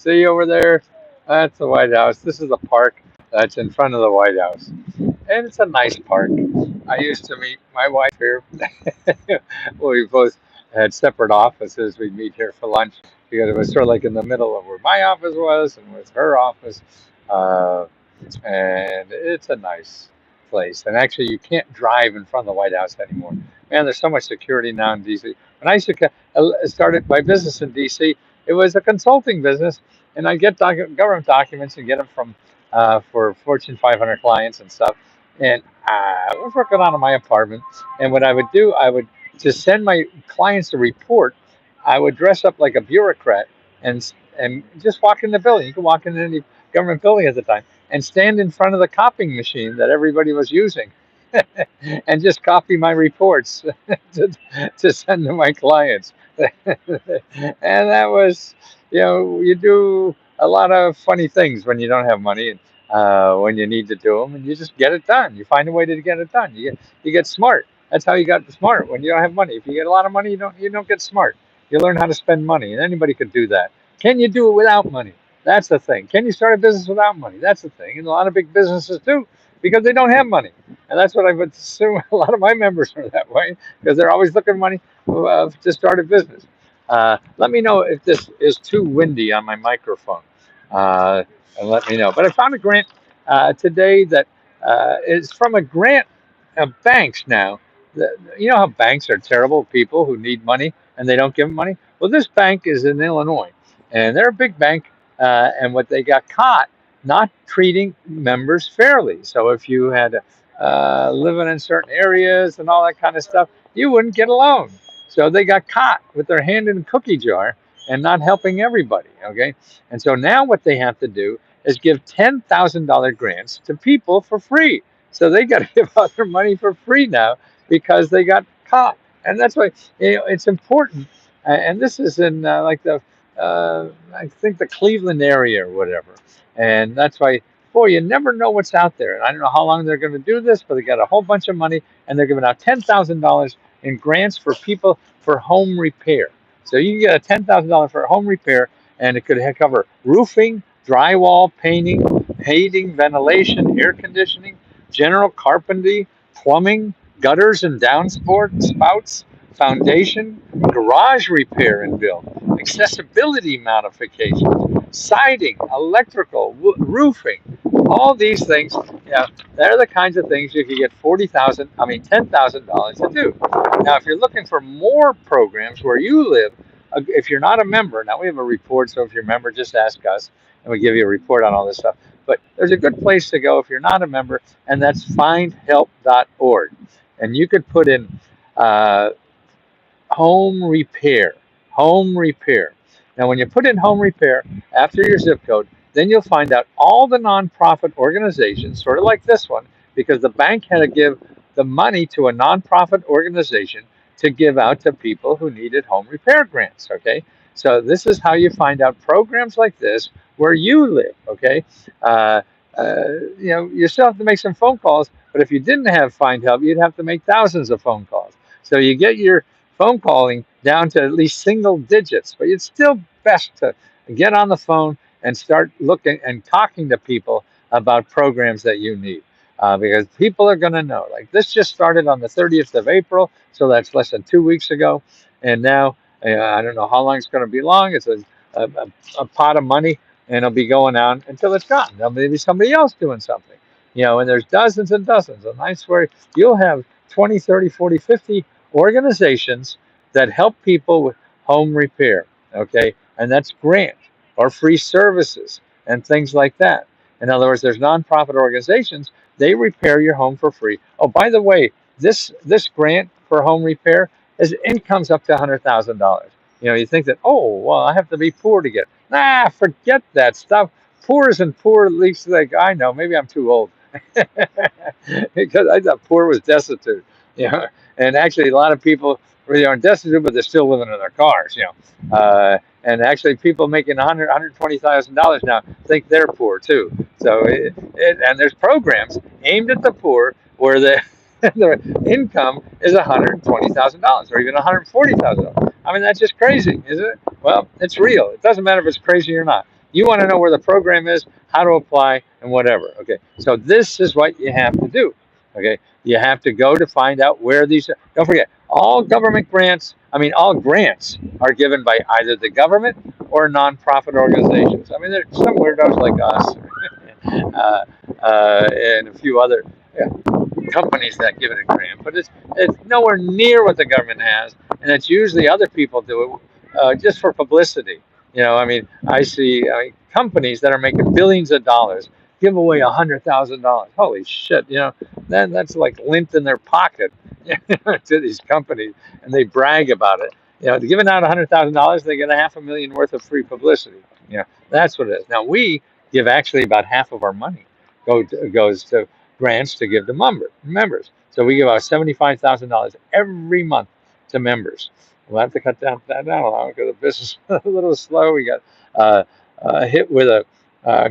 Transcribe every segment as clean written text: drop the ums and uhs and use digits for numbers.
See over there? That's the White House. This is the park that's in front of the White House. And it's a nice park. I used to meet my wife here. Well, we both had separate offices. We'd meet here for lunch because it was sort of like in the middle of where my office was and was her office. Uh, and it's a nice place. And actually, you can't drive in front of the White House anymore. Man, there's so much security now in D.C. When I used to started my business in D.C., it was a consulting business, and I get government documents and get them from for Fortune 500 clients and stuff. And I was working out of my apartment, and what I would do, I would to send my clients a report. I would dress up like a bureaucrat and just walk in the building. You could walk in any government building at the time and stand in front of the copying machine that everybody was using and just copy my reports to, to send to my clients. And that was, you do a lot of funny things when you don't have money and when you need to do them, and you just get it done. You find a way to get it done. You get smart. That's how you got smart when you don't have money. If you get a lot of money, you don't get smart. You learn how to spend money, and anybody could do that. Can you do it without money? That's the thing. Can you start a business without money? That's the thing. And a lot of big businesses do because they don't have money. And that's what I would assume a lot of my members are that way because they're always looking for money to start a business. Let me know if this is too windy on my microphone, and let me know. But I found a grant today that is from a grant of banks now. You know how banks are terrible people who need money and they don't give them money? Well, this bank is in Illinois, and they're a big bank, and what they got caught not treating members fairly. So if you had living in certain areas and all that kind of stuff, you wouldn't get a loan. So they got caught with their hand in a cookie jar and not helping everybody. Okay, and so now what they have to do is give $10,000 grants to people for free. So they got to give out their money for free now because they got caught. And that's why it's important. And this is in like I think the Cleveland area or whatever. And that's why, boy, you never know what's out there. And I don't know how long they're going to do this, but they got a whole bunch of money, and they're giving out $10,000 in grants for people for home repair. So you can get a $10,000 for home repair, and it could cover roofing, drywall, painting, heating, ventilation, air conditioning, general carpentry, plumbing, gutters and downspouts, foundation, garage repair and build, accessibility modifications, siding, electrical, roofing, all these things. Yeah, they're the kinds of things you can get $10,000 to do. Now, if you're looking for more programs where you live, if you're not a member, now we have a report, so if you're a member, just ask us, and we give you a report on all this stuff. But there's a good place to go if you're not a member, and that's findhelp.org. And you could put in home repair. Home repair. Now, when you put in home repair after your zip code, then you'll find out all the nonprofit organizations, sort of like this one, because the bank had to give the money to a nonprofit organization to give out to people who needed home repair grants. Okay, so this is how you find out programs like this where you live. Okay, you still have to make some phone calls, but if you didn't have Find Help, you'd have to make thousands of phone calls. So you get your phone calling down to at least single digits, but it's still best to get on the phone and start looking and talking to people about programs that you need. Because people are going to know. Like this just started on the 30th of April, so that's less than 2 weeks ago. And now, I don't know how long it's going to be long. It's a pot of money, and it'll be going on until it's gone. There'll maybe somebody else doing something. And there's dozens and dozens. And I swear you'll have 20, 30, 40, 50 organizations that help people with home repair. Okay, and that's grant or free services and things like that. In other words, there's nonprofit organizations, they repair your home for free. Oh, by the way, this grant for home repair is incomes up to $100,000. You think that, oh, well, I have to be poor to get. Nah, forget that stuff. Poor isn't poor, at least like I know. Maybe I'm too old. Because I thought poor was destitute. And actually a lot of people really aren't destitute, but they're still living in their cars. And actually, people making $120,000 now think they're poor too. So, and there's programs aimed at the poor where the income is $120,000 or even $140,000. I mean, that's just crazy, isn't it? Well, it's real. It doesn't matter if it's crazy or not. You want to know where the program is, how to apply, and whatever. Okay, so this is what you have to do. Okay, you have to go to find out where these are. Don't forget, all government grants, I mean, all grants are given by either the government or nonprofit organizations. I mean, there's some weirdos like us and a few other companies that give it a grant, but it's nowhere near what the government has, and it's usually other people do it just for publicity. I mean, companies that are making billions of dollars give away $100,000. Holy shit! Then that's like lint in their pocket to these companies, and they brag about it. Giving out $100,000, they get a half a million worth of free publicity. That's what it is. Now we give actually about half of our money goes to grants to give to members. So we give out $75,000 every month to members. We'll have to cut that down a lot because the business is a little slow. We got hit with a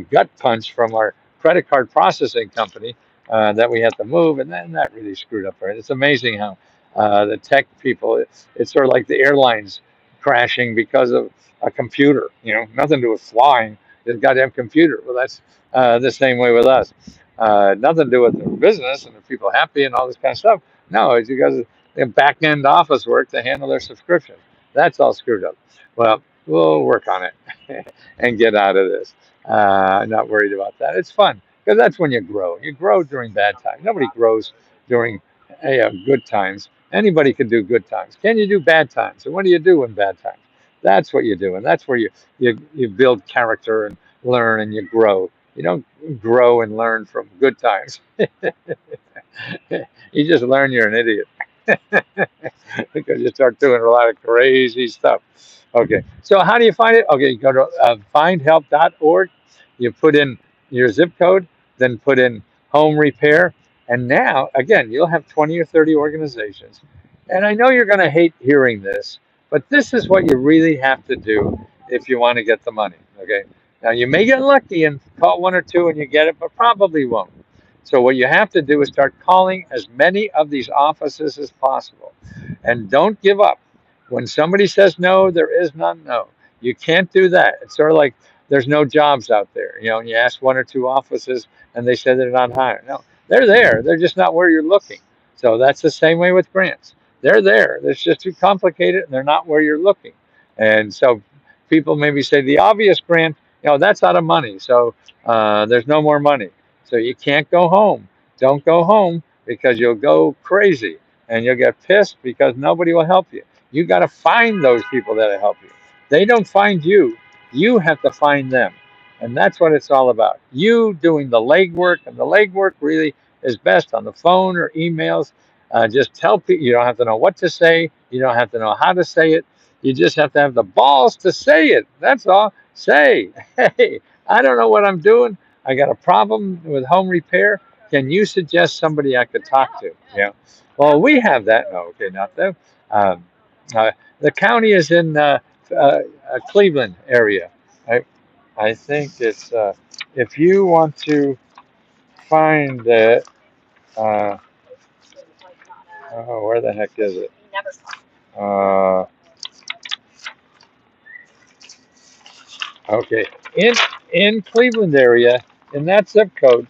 gut punch from our credit card processing company that we had to move, and then that really screwed up. Right? It's amazing how the tech people. It's sort of like the airlines crashing because of a computer. Nothing to do with flying. It's got to have a computer. Well, that's the same way with us. Nothing to do with the business and the people happy and all this kind of stuff. No, it's because the back end office work to handle their subscription. That's all screwed up. Well, we'll work on it and get out of this. I'm not worried about that. It's fun because that's when you grow. You grow during bad times. Nobody grows during good times. Anybody can do good times. Can you do bad times? And what do you do in bad times? That's what you do, and that's where you build character and learn and you grow. You don't grow and learn from good times. You just learn you're an idiot because you start doing a lot of crazy stuff. Okay, so how do you find it? Okay, you go to findhelp.org. You put in your zip code, then put in home repair, and now again you'll have 20 or 30 organizations. And I know you're going to hate hearing this, but this is what you really have to do if you want to get the money. Okay. Now, you may get lucky and call one or two and you get it, but probably won't. So, what you have to do is start calling as many of these offices as possible. And don't give up. When somebody says no, there is none no. You can't do that. It's sort of like there's no jobs out there. And you ask one or two offices and they say they're not hiring. No, they're there. They're just not where you're looking. So, that's the same way with grants. They're there. It's just too complicated and they're not where you're looking. And so, people maybe say the obvious grant, that's out of money. So there's no more money. So you can't go home. Don't go home because you'll go crazy and you'll get pissed because nobody will help you. You got to find those people that'll help you. They don't find you. You have to find them. And that's what it's all about. You doing the legwork, and the legwork really is best on the phone or emails. Just tell people. You don't have to know what to say. You don't have to know how to say it. You just have to have the balls to say it. That's all. Say, hey, I don't know what I'm doing. I got a problem with home repair. Can you suggest somebody I could talk to? Yeah. Well, we have that. No, okay, not them. Um, the county is in Cleveland area. I think it's if you want to find it. Uh, where the heck is it? Uh, okay, in Cleveland area, in that zip code,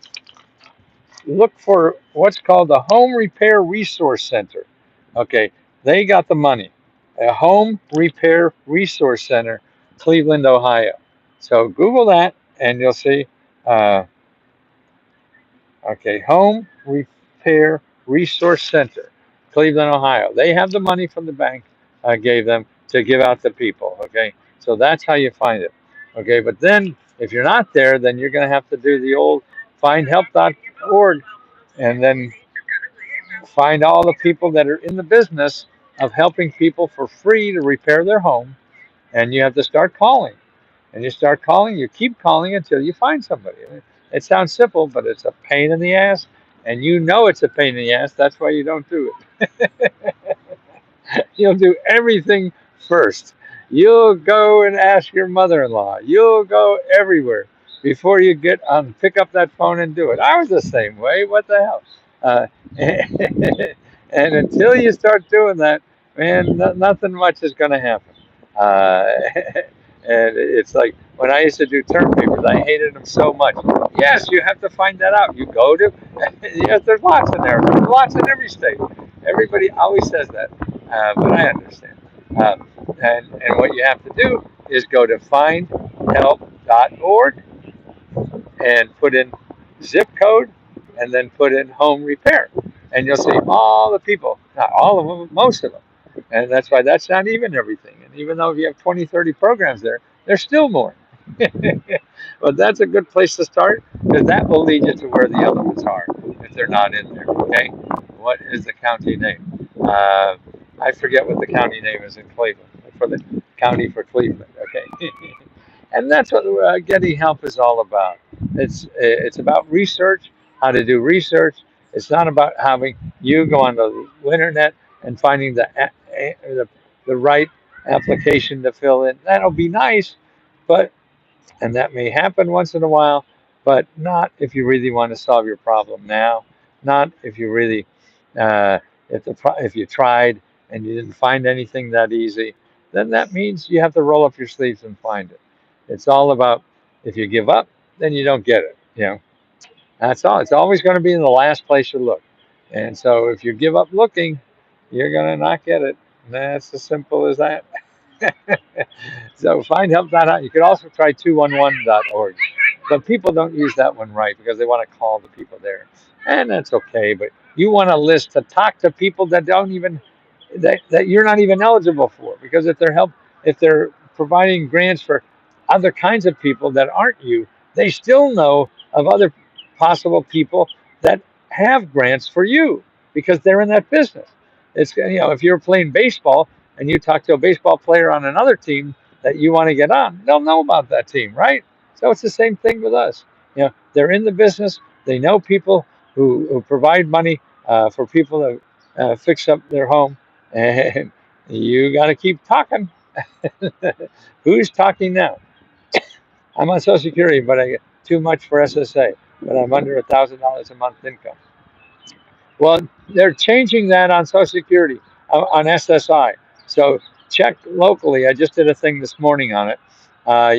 look for what's called the Home Repair Resource Center. Okay, they got the money. A Home Repair Resource Center, Cleveland, Ohio. So Google that and you'll see. Uh, okay, Home Repair Resource Center, Cleveland, Ohio. They have the money from the bank I gave them to give out to people. Okay, so that's how you find it. Okay, but then if you're not there, then you're going to have to do the old findhelp.org and then find all the people that are in the business of helping people for free to repair their home. And you have to start calling. And you start calling, you keep calling until you find somebody. It sounds simple, but it's a pain in the ass. And you know it's a pain in the ass. That's why you don't do it. You'll do everything first. You'll go and ask your mother-in-law. You'll go everywhere before you get on, pick up that phone and do it. I was the same way. What the hell? Uh, and until you start doing that, man, nothing much is going to happen. Uh, And it's like when I used to do term papers, I hated them so much. Yes, you have to find that out. You go to, yes, there's lots in there. There's lots in every state. Everybody always says that, but I understand. Uh, and what you have to do is go to findhelp.org and put in zip code and then put in home repair. And you'll see all the people, not all of them, most of them. And that's why that's not even everything. And even though if you have 20, 30 programs there, there's still more. But that's a good place to start because that will lead you to where the other ones are if they're not in there. Okay. What is the county name? I forget what the county name is in Cleveland for the county for Cleveland. Okay. And that's what getting help is all about. It's about research, how to do research. It's not about having you go on the internet and finding the right application to fill in. That'll be nice, but and that may happen once in a while, but not if you really want to solve your problem now. Not if you really uh, if you tried and you didn't find anything that easy. Then that means you have to roll up your sleeves and find it. It's all about if you give up, then you don't get it. That's all. It's always going to be in the last place you look. And so if you give up looking, you're going to not get it. And that's as simple as that. So findhelp.org. You could also try 211.org. But people don't use that one right because they want to call the people there. And that's okay. But you want a list to talk to people that don't even that you're not even eligible for. Because if they're providing grants for other kinds of people that aren't you, they still know of other possible people that have grants for you because they're in that business. It's if you're playing baseball and you talk to a baseball player on another team that you want to get on, they'll know about that team, right? So it's the same thing with us. They're in the business. They know people who provide money for people to fix up their home, and you got to keep talking. Who's talking now? I'm on Social Security, but I get too much for SSA, but I'm under $1,000 a month income. Well, they're changing that on Social Security, on SSI. So check locally. I just did a thing this morning on it.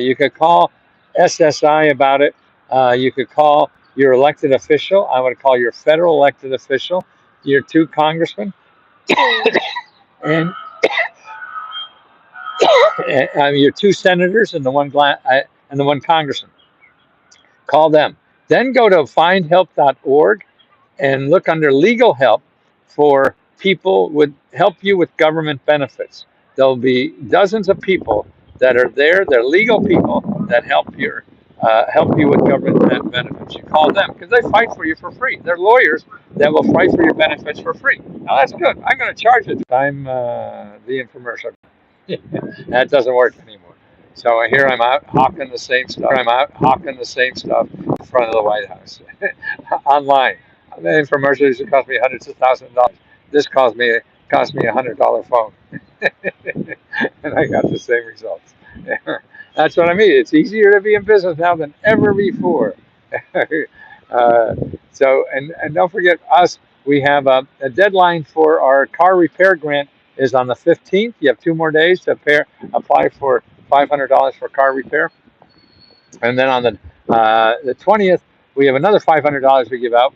You could call SSI about it. You could call your elected official. I would call your federal elected official, your two congressmen, and, your two senators and the one congressman. Call them. Then go to findhelp.org and look under legal help for people would help you with government benefits. There'll be dozens of people that are there. They're legal people that help you with government benefits. You call them because they fight for you for free. They're lawyers that will fight for your benefits for free. Now that's good. I'm going to charge it. I'm the infomercial. That doesn't work anymore. So here I'm out hawking the same stuff. In front of the White House online. The infomercial used to cost me hundreds of thousands of dollars. This cost me $100 phone, and I got the same results. That's what I mean. It's easier to be in business now than ever before. uh, and don't forget us. We have a deadline for our car repair grant is on the 15th. You have 2 more days to apply for $500 for car repair. And then on the 20th, we have another $500 we give out.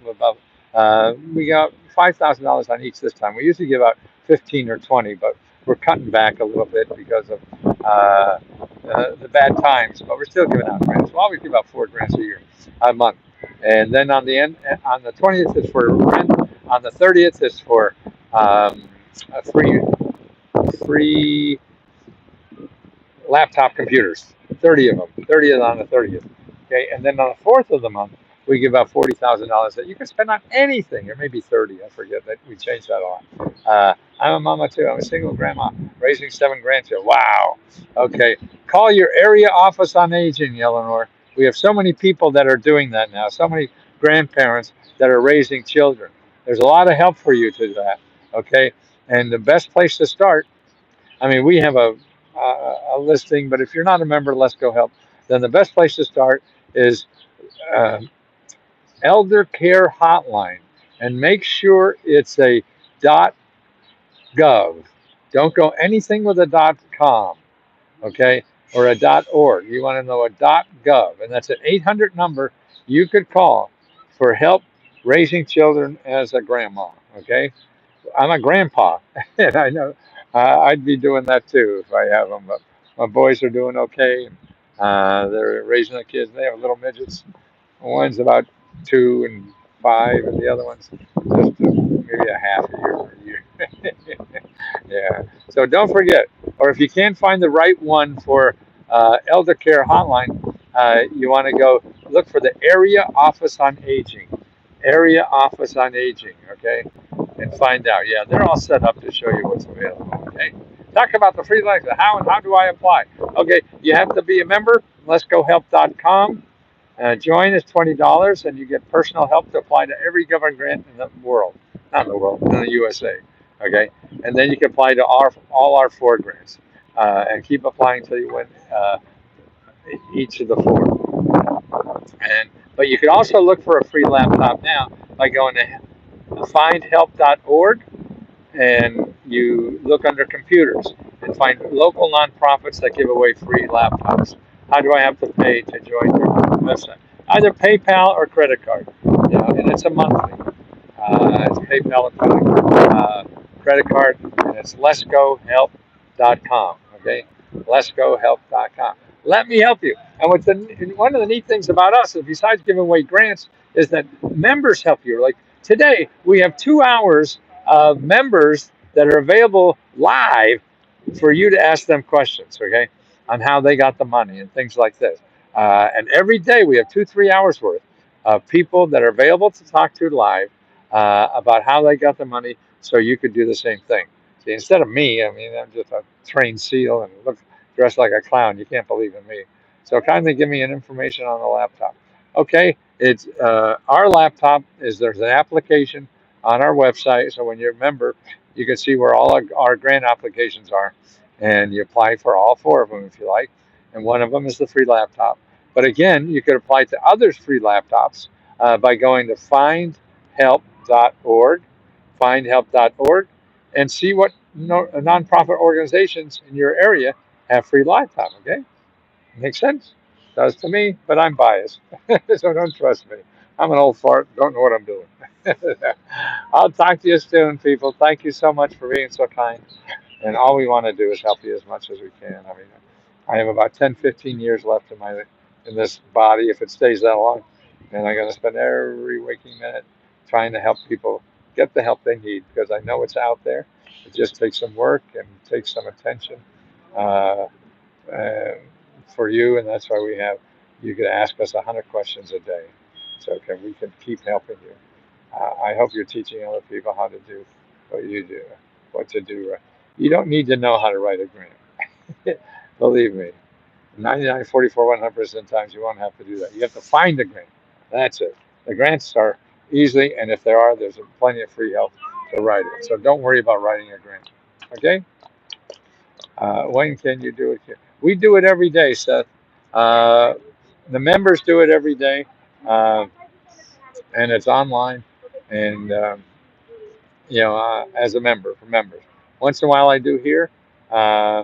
We got $5,000 on each this time. We usually give out 15 or 20, but we're cutting back a little bit because of the bad times. But we're still giving out grants. We'll always give out 4 grants a month. And then on the 20th is for rent. On the 30th is for a free laptop computers, 30 of them, 30 on the 30th. Okay, and then on the 4th of the month, we give out $40,000 that you can spend on anything, or maybe 30. I forget that we changed that a lot. I'm a mama too. I'm a single grandma raising 7 grandchildren. Wow. Okay, call your area office on aging, Eleanor. We have so many people that are doing that now. So many grandparents that are raising children. There's a lot of help for you to that. Okay, and the best place to start. I mean, we have a listing, but if you're not a member of LeskoHelp, then the best place to start is uh, Elder Care Hotline, and make sure it's a .gov. Don't go anything with a .com. Okay, or a .org. You want to know a .gov, and that's an 800 number you could call for help raising children as a grandma. Okay, I'm a grandpa, and I know I'd be doing that too if I have them. But my boys are doing okay. They're raising the kids. They have little midgets. One's about 2 and 5, and the other one's just maybe a half a year. Yeah. So don't forget, or if you can't find the right one for elder care hotline, you want to go look for the area office on aging. Area office on aging. Okay, and find out. Yeah, they're all set up to show you what's available. Okay. Talk about the free license. How do I apply? Okay, you have to be a member. LeskoHelp.com. Join is $20, and you get personal help to apply to every government grant in the world, not in the world, in the USA. Okay, and then you can apply to all our 4 grants, and keep applying until you win each of the 4. And but you can also look for a free laptop now by going to findhelp.org, and you look under computers and find local nonprofits that give away free laptops. How do I have to pay to join their website? Either PayPal or credit card, and it's a monthly. It's PayPal or credit card, and it's LeskoHelp.com. Okay, LeskoHelp.com. Let me help you. And one of the neat things about us is, besides giving away grants, is that members help you. Like today, we have 2 hours of members that are available live for you to ask them questions, okay, on how they got the money and things like this. And every day we have 2-3 hours worth of people that are available to talk to live about how they got the money, so you could do the same thing. See, instead of me, I mean, I'm just a trained SEAL and look dressed like a clown. You can't believe in me. So kindly give me an information on the laptop. Okay, it's our laptop is there's an application on our website, so when you're a member, you can see where all our grant applications are, and you apply for all 4 of them if you like. And one of them is the free laptop. But again, you could apply to others' free laptops by going to findhelp.org, findhelp.org, and see what nonprofit organizations in your area have free laptops. Okay, makes sense? Does to me, but I'm biased, so don't trust me. I'm an old fart, don't know what I'm doing. I'll talk to you soon, people. Thank you so much for being so kind. And all we want to do is help you as much as we can. I mean, I have about 10, 15 years left in this body, if it stays that long. And I'm going to spend every waking minute trying to help people get the help they need, because I know it's out there. It just takes some work and takes some attention uh, uh, for you. And that's why you can ask us 100 questions a day. So we can keep helping you. I hope you're teaching other people how to do what you do, what to do. You don't need to know how to write a grant. Believe me, 99, 44, 100% times you won't have to do that. You have to find a grant. That's it. The grants are easy, and if there are, there's plenty of free help to write it. So don't worry about writing a grant. Okay? When can you do it here? We do it every day, Seth. Uh, the members do it every day, uh, and it's online. And as a member for members. Once in a while, I do here, uh,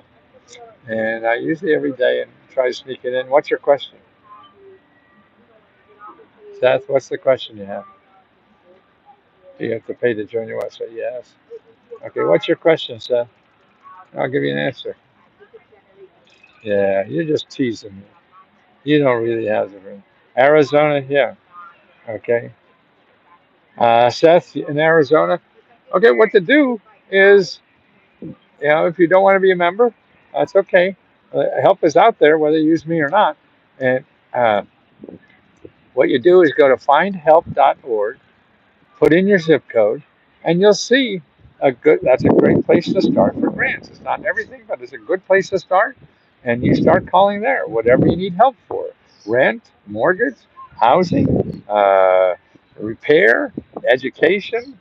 and I usually every day and try to sneak it in. What's your question, Seth? What's the question you have? Do you have to pay to join your website? Yes. Okay. What's your question, Seth? I'll give you an answer. Yeah, you're just teasing me. You don't really have the room. Arizona, yeah. Okay. Seth in Arizona. Okay. What to do is, if you don't want to be a member, that's okay. Help is out there, whether you use me or not. And uh, what you do is go to findhelp.org, put in your zip code, and you'll see that's a great place to start for grants. It's not everything, but it's a good place to start. And you start calling there, whatever you need help for: rent, mortgage, housing, repair, education,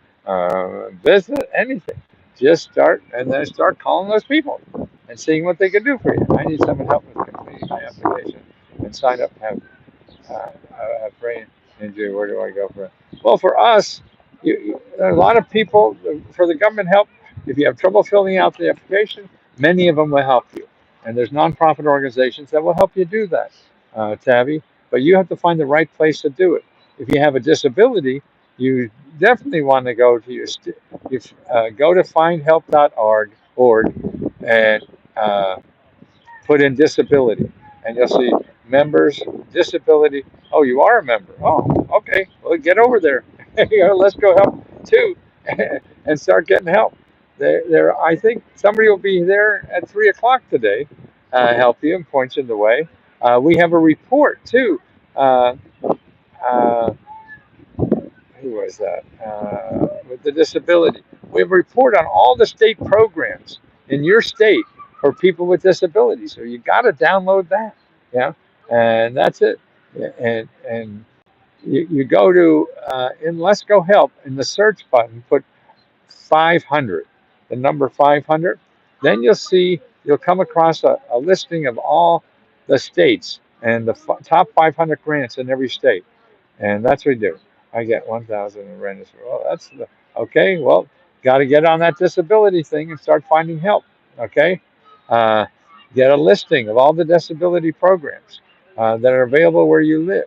business, anything. Just start, and then start calling those people and seeing what they can do for you. I need someone help with completing my application and sign up and have brain injury. Where do I go for it? Well, for us, there are a lot of people for the government help. If you have trouble filling out the application, many of them will help you. And there's nonprofit organizations that will help you do that, Tabby. But you have to find the right place to do it. If you have a disability, you definitely want to go to go to findhelp.org and put in disability, and you'll see members, disability. Oh, you are a member. Oh, okay. Well, get over there. Let's go help too, and start getting help. I think somebody will be there at 3 o'clock today, help you and point you in the way. We have a report too. Uh, uh, who was that? With the disability. We have a report on all the state programs in your state for people with disabilities. So you got to download that. Yeah, and that's it. Yeah, and you go to in LeskoHelp in the search button, put 500, the number 500. Then you'll come across a listing of all the states and the top 500 grants in every state. And that's what we do. I get 1,000 in rent. Well, okay. Well, got to get on that disability thing and start finding help. Okay, uh, get a listing of all the disability programs that are available where you live.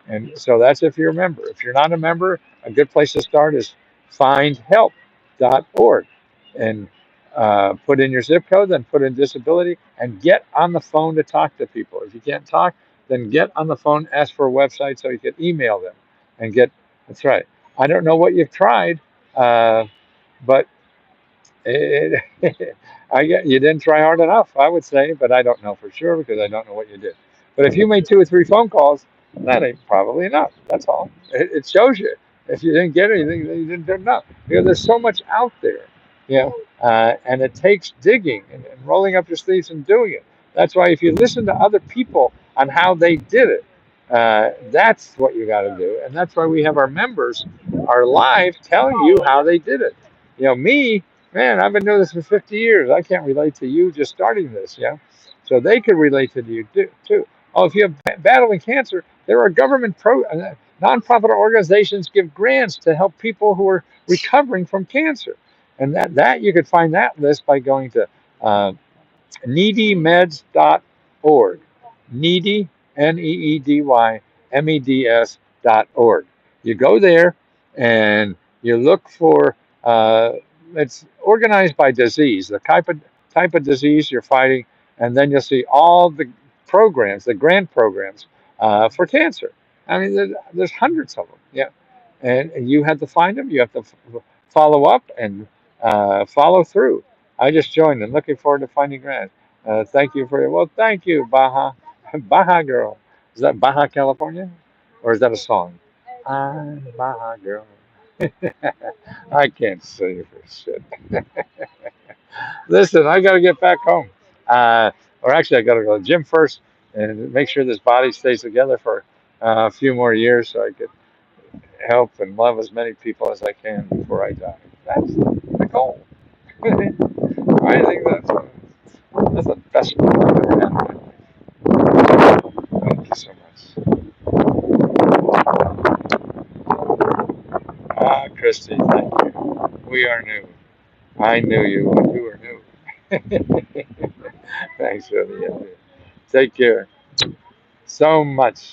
And so that's if you're a member. If you're not a member, a good place to start is findhelp.org and put in your zip code, then put in disability, and get on the phone to talk to people. If you can't talk, then get on the phone, ask for a website so you can email them and get. That's right. I don't know what you've tried, but it, you didn't try hard enough, I would say, but I don't know for sure because I don't know what you did. But if you made 2 or 3 phone calls, that ain't probably enough. That's all. It shows you. If you didn't get anything, then you didn't do enough. Because there's so much out there, and it takes digging and rolling up your sleeves and doing it. That's why if you listen to other people on how they did it, that's what you got to do. And that's why we have our members are live telling you how they did it. Me, man, I've been doing this for 50 years. I can't relate to you just starting this, yeah? So they could relate to you too. Oh, if you're battling cancer, there are nonprofit organizations give grants to help people who are recovering from cancer. And that you could find that list by going to needymeds.org. Needy, NEEDYMEDS.org. You go there and you look for, it's organized by disease, the type of disease you're fighting, and then you'll see all the programs, the grant programs for cancer. I mean, there's hundreds of them. Yeah. And you have to find them, you have to follow up and follow through. I just joined and looking forward to finding grants. Thank you thank you, Baja. Baja Girl. Is that Baja, California? Or is that a song? I'm Baja Girl. I can't sing for shit. Listen, I got to get back home. Or actually, I got to go to the gym first and make sure this body stays together for a few more years so I could help and love as many people as I can before I die. That's the goal. I think that's the best part I've ever had. Thank you so much. Ah, Christy, thank you. We are new. I knew you when you were new. Thanks for the interview. Take care so much.